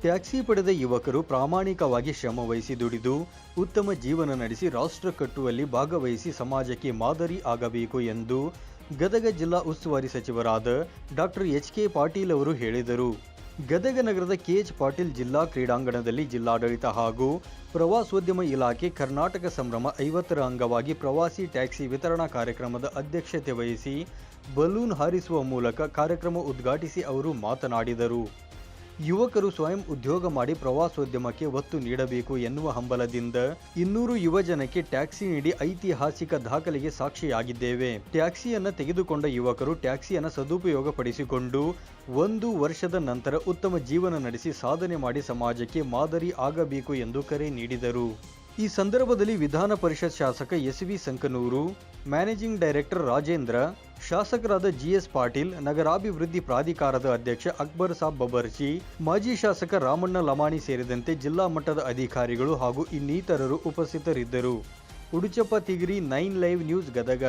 Taxi ಪಡೆದ ಯುವಕರು ಪ್ರಾಮಾಣಿಕವಾಗಿ ಶ್ರಮವಹಿಸಿ ದುಡಿದು ಉತ್ತಮ ಜೀವನ ನಡೆಸಿ ರಾಷ್ಟ್ರ ಕಟ್ಟುವಲ್ಲಿ ಭಾಗವಹಿಸಿ ಸಮಾಜಕ್ಕೆ ಮಾದರಿ ಆಗಬೇಕು ಎಂದು ಗದಗ ಜಿಲ್ಲಾ ಉಸ್ತುವಾರಿ ಸಚಿವರಾದ ಡಾಕ್ಟರ್ ಎಚ್.ಕೆ. ಪಾಟೀಲ್ ಅವರು ಹೇಳಿದರು. ಗದಗ ನಗರದ ಕೆ.ಎಚ್. ಪಾಟೀಲ್ ಜಿಲ್ಲಾ ಕ್ರೀಡಾಂಗಣದಲ್ಲಿ ಜಿಲ್ಲಾಡಳಿತ ಹಾಗೂ ಪ್ರವಾಸೋದ್ಯಮ ಇಲಾಖೆ ಕರ್ನಾಟಕ ಸಂಭ್ರಮ 50ರ ಅಂಗವಾಗಿ ಪ್ರವಾಸಿ ಟ್ಯಾಕ್ಸಿ ವಿತರಣಾ ಕಾರ್ಯಕ್ರಮದ ಅಧ್ಯಕ್ಷತೆ ವಹಿಸಿ ಬಲೂನ್ ಹಾರಿಸುವ ಮೂಲಕ ಕಾರ್ಯಕ್ರಮ ಉದ್ಘಾಟಿಸಿ ಅವರು ಮಾತನಾಡಿದರು. ಯುವಕರು ಸ್ವಯಂ ಉದ್ಯೋಗ ಮಾಡಿ ಪ್ರವಾಸೋದ್ಯಮಕ್ಕೆ ಒತ್ತು ನೀಡಬೇಕು ಎನ್ನುವ ಹಂಬಲದಿಂದ 200 ಯುವಜನಕ್ಕೆ ಟ್ಯಾಕ್ಸಿ ನೀಡಿ ಐತಿಹಾಸಿಕ ದಾಖಲೆಗೆ ಸಾಕ್ಷಿಯಾಗಿದ್ದೇವೆ. ಟ್ಯಾಕ್ಸಿಯನ್ನು ತೆಗೆದುಕೊಂಡ ಯುವಕರು ಟ್ಯಾಕ್ಸಿಯನ್ನು ಸದುಪಯೋಗ ಪಡಿಸಿಕೊಂಡು 1 ವರ್ಷದ ನಂತರ ಉತ್ತಮ ಜೀವನ ನಡೆಸಿ ಸಾಧನೆ ಮಾಡಿ ಸಮಾಜಕ್ಕೆ ಮಾದರಿ ಆಗಬೇಕು ಎಂದು ಕರೆ ನೀಡಿದರು. ಈ ಸಂದರ್ಭದಲ್ಲಿ ವಿಧಾನ ಪರಿಷತ್ ಶಾಸಕ SV. Sankanur, managing director Rajendra, ಶಾಸಕರಾದ ಜಿ.ಎಸ್. ಪಾಟೀಲ್, ನಗರಾಭಿವೃದ್ಧಿ ಪ್ರಾಧಿಕಾರದ ಅಧ್ಯಕ್ಷ ಅಕ್ಬರ್ ಸಾಬ್ ಬಬರ್ಚಿ, ಮಾಜಿ ಶಾಸಕ ರಾಮಣ್ಣ ಲಮಾಣಿ ಸೇರಿದಂತೆ ಜಿಲ್ಲಾ ಮಟ್ಟದ ಅಧಿಕಾರಿಗಳು ಹಾಗೂ ಇನ್ನಿತರರು ಉಪಸ್ಥಿತರಿದ್ದರು. Uduchappa Tigari, 9 live news, Gadag.